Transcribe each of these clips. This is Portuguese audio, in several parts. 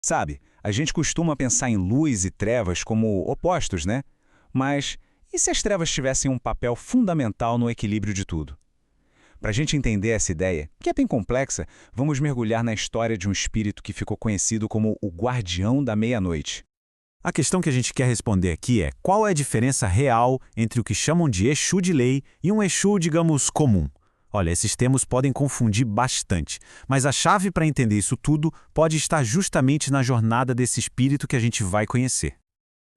Sabe, a gente costuma pensar em luz e trevas como opostos, né? Mas e se as trevas tivessem um papel fundamental no equilíbrio de tudo? Para a gente entender essa ideia, que é bem complexa, vamos mergulhar na história de um espírito que ficou conhecido como o Guardião da Meia-Noite. A questão que a gente quer responder aqui é qual é a diferença real entre o que chamam de Exu de lei e um Exu, digamos, comum. Olha, esses termos podem confundir bastante, mas a chave para entender isso tudo pode estar justamente na jornada desse espírito que a gente vai conhecer.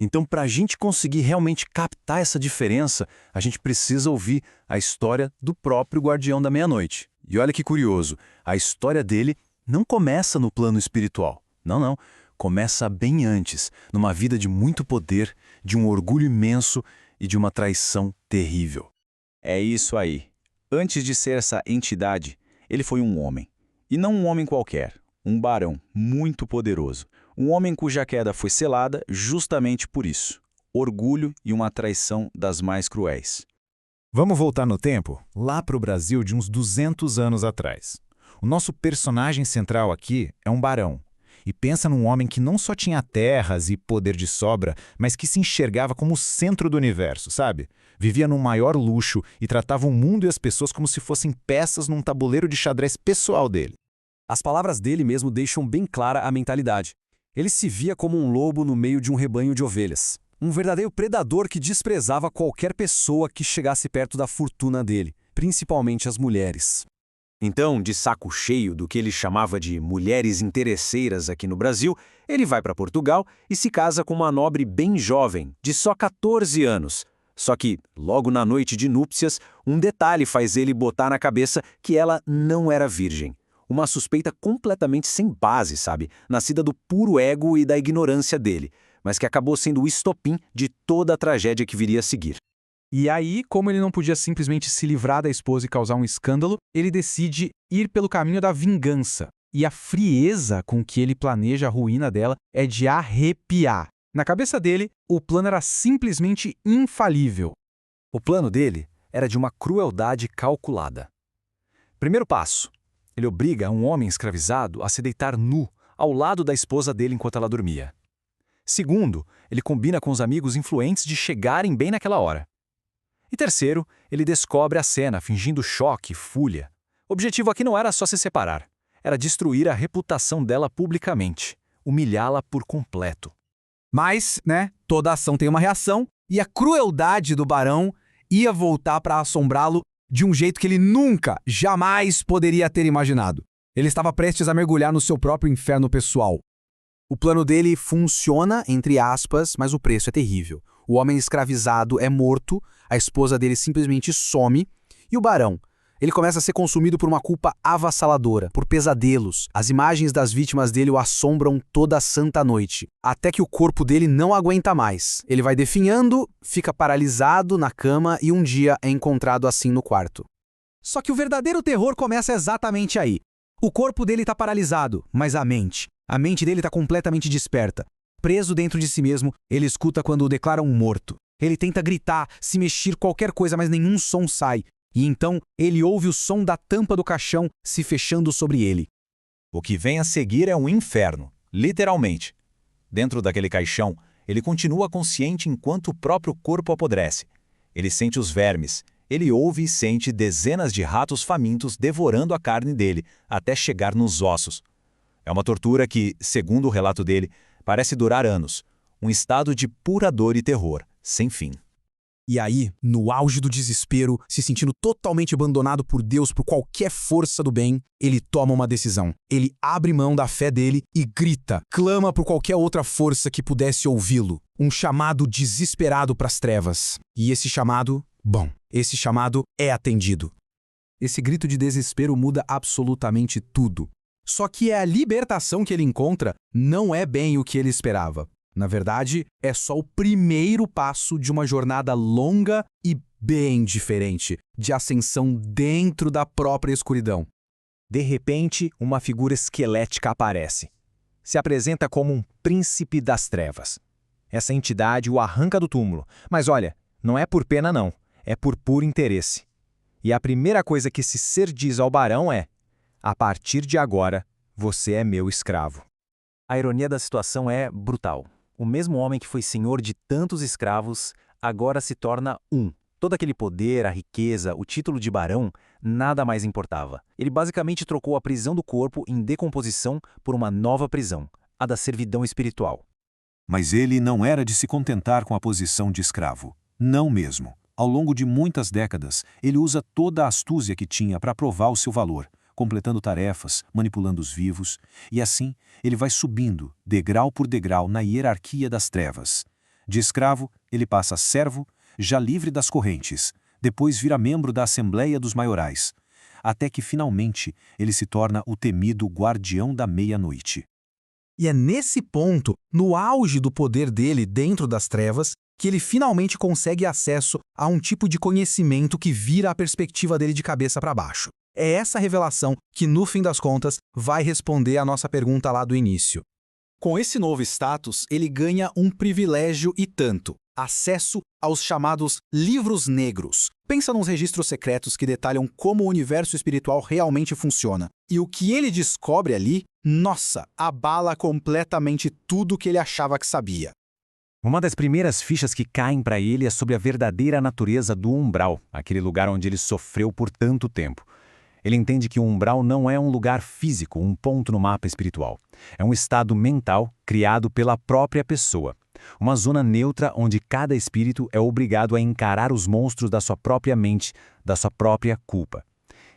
Então, para a gente conseguir realmente captar essa diferença, a gente precisa ouvir a história do próprio Guardião da Meia-Noite. E olha que curioso, a história dele não começa no plano espiritual. Não, não. Começa bem antes, numa vida de muito poder, de um orgulho imenso e de uma traição terrível. É isso aí. Antes de ser essa entidade, ele foi um homem. E não um homem qualquer, um barão muito poderoso. Um homem cuja queda foi selada justamente por isso. Orgulho e uma traição das mais cruéis. Vamos voltar no tempo, lá para o Brasil de uns 200 anos atrás. O nosso personagem central aqui é um barão. E pensa num homem que não só tinha terras e poder de sobra, mas que se enxergava como o centro do universo, sabe? Vivia num maior luxo e tratava o mundo e as pessoas como se fossem peças num tabuleiro de xadrez pessoal dele. As palavras dele mesmo deixam bem clara a mentalidade. Ele se via como um lobo no meio de um rebanho de ovelhas. Um verdadeiro predador que desprezava qualquer pessoa que chegasse perto da fortuna dele, principalmente as mulheres. Então, de saco cheio do que ele chamava de mulheres interesseiras aqui no Brasil, ele vai para Portugal e se casa com uma nobre bem jovem, de só 14 anos. Só que, logo na noite de núpcias, um detalhe faz ele botar na cabeça que ela não era virgem. Uma suspeita completamente sem base, sabe? Nascida do puro ego e da ignorância dele, mas que acabou sendo o estopim de toda a tragédia que viria a seguir. E aí, como ele não podia simplesmente se livrar da esposa e causar um escândalo, ele decide ir pelo caminho da vingança. E a frieza com que ele planeja a ruína dela é de arrepiar. Na cabeça dele, o plano era simplesmente infalível. O plano dele era de uma crueldade calculada. Primeiro passo, ele obriga um homem escravizado a se deitar nu ao lado da esposa dele enquanto ela dormia. Segundo, ele combina com os amigos influentes de chegarem bem naquela hora. E terceiro, ele descobre a cena, fingindo choque e fúria. O objetivo aqui não era só se separar, era destruir a reputação dela publicamente, humilhá-la por completo. Mas, toda ação tem uma reação, e a crueldade do barão ia voltar para assombrá-lo de um jeito que ele nunca, jamais poderia ter imaginado. Ele estava prestes a mergulhar no seu próprio inferno pessoal. O plano dele funciona, entre aspas, mas o preço é terrível. O homem escravizado é morto, a esposa dele simplesmente some, e o barão, ele começa a ser consumido por uma culpa avassaladora, por pesadelos. As imagens das vítimas dele o assombram toda a santa noite, até que o corpo dele não aguenta mais. Ele vai definhando, fica paralisado na cama e um dia é encontrado assim no quarto. Só que o verdadeiro terror começa exatamente aí. O corpo dele está paralisado, mas a mente dele está completamente desperta. Preso dentro de si mesmo, ele escuta quando o declaram morto. Ele tenta gritar, se mexer qualquer coisa, mas nenhum som sai. E então ele ouve o som da tampa do caixão se fechando sobre ele. O que vem a seguir é um inferno, literalmente. Dentro daquele caixão, ele continua consciente enquanto o próprio corpo apodrece. Ele sente os vermes, ele ouve e sente dezenas de ratos famintos devorando a carne dele, até chegar nos ossos. É uma tortura que, segundo o relato dele, parece durar anos. Um estado de pura dor e terror, sem fim. E aí, no auge do desespero, se sentindo totalmente abandonado por Deus, por qualquer força do bem, ele toma uma decisão. Ele abre mão da fé dele e grita, clama por qualquer outra força que pudesse ouvi-lo. Um chamado desesperado para as trevas. E esse chamado é atendido. Esse grito de desespero muda absolutamente tudo. Só que a libertação que ele encontra não é bem o que ele esperava. Na verdade, é só o primeiro passo de uma jornada longa e bem diferente, de ascensão dentro da própria escuridão. De repente, uma figura esquelética aparece. Se apresenta como um príncipe das trevas. Essa entidade o arranca do túmulo. Mas olha, não é por pena não, é por puro interesse. E a primeira coisa que esse ser diz ao barão é: a partir de agora, você é meu escravo. A ironia da situação é brutal. O mesmo homem que foi senhor de tantos escravos, agora se torna um. Todo aquele poder, a riqueza, o título de barão, nada mais importava. Ele basicamente trocou a prisão do corpo em decomposição por uma nova prisão, a da servidão espiritual. Mas ele não era de se contentar com a posição de escravo. Não mesmo. Ao longo de muitas décadas, ele usa toda a astúcia que tinha para provar o seu valor, completando tarefas, manipulando os vivos, e assim ele vai subindo, degrau por degrau, na hierarquia das trevas. De escravo, ele passa a servo, já livre das correntes, depois vira membro da Assembleia dos Maiorais, até que finalmente ele se torna o temido guardião da meia-noite. E é nesse ponto, no auge do poder dele dentro das trevas, que ele finalmente consegue acesso a um tipo de conhecimento que vira a perspectiva dele de cabeça para baixo. É essa revelação que, no fim das contas, vai responder a nossa pergunta lá do início. Com esse novo status, ele ganha um privilégio e tanto: acesso aos chamados livros negros. Pensa nos registros secretos que detalham como o universo espiritual realmente funciona. E o que ele descobre ali, nossa, abala completamente tudo que ele achava que sabia. Uma das primeiras fichas que caem para ele é sobre a verdadeira natureza do umbral, aquele lugar onde ele sofreu por tanto tempo. Ele entende que o umbral não é um lugar físico, um ponto no mapa espiritual. É um estado mental criado pela própria pessoa. Uma zona neutra onde cada espírito é obrigado a encarar os monstros da sua própria mente, da sua própria culpa.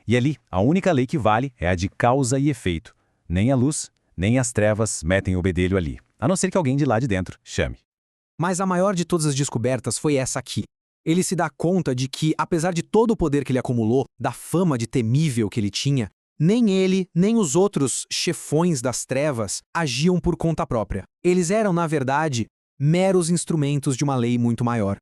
E ali, a única lei que vale é a de causa e efeito. Nem a luz, nem as trevas metem o bedelho ali, a não ser que alguém de lá de dentro chame. Mas a maior de todas as descobertas foi essa aqui. Ele se dá conta de que, apesar de todo o poder que ele acumulou, da fama de temível que ele tinha, nem ele, nem os outros chefões das trevas agiam por conta própria. Eles eram, na verdade, meros instrumentos de uma lei muito maior.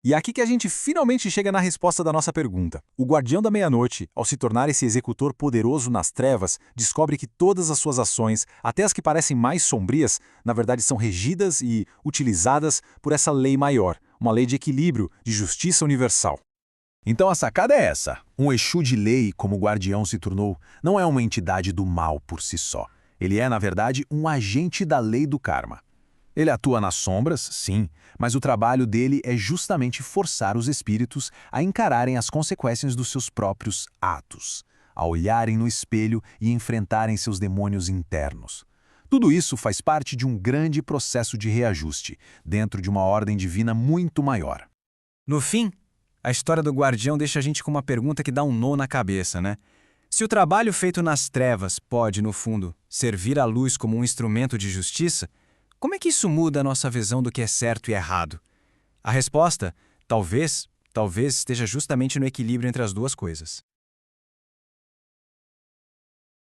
E é aqui que a gente finalmente chega na resposta da nossa pergunta. O Guardião da Meia-Noite, ao se tornar esse executor poderoso nas trevas, descobre que todas as suas ações, até as que parecem mais sombrias, na verdade são regidas e utilizadas por essa lei maior, uma lei de equilíbrio, de justiça universal. Então a sacada é essa. Um Exu de lei, como o Guardião se tornou, não é uma entidade do mal por si só. Ele é, na verdade, um agente da lei do karma. Ele atua nas sombras, sim, mas o trabalho dele é justamente forçar os espíritos a encararem as consequências dos seus próprios atos, a olharem no espelho e enfrentarem seus demônios internos. Tudo isso faz parte de um grande processo de reajuste, dentro de uma ordem divina muito maior. No fim, a história do Guardião deixa a gente com uma pergunta que dá um nó na cabeça, né? Se o trabalho feito nas trevas pode, no fundo, servir à luz como um instrumento de justiça, como é que isso muda a nossa visão do que é certo e errado? A resposta, talvez esteja justamente no equilíbrio entre as duas coisas.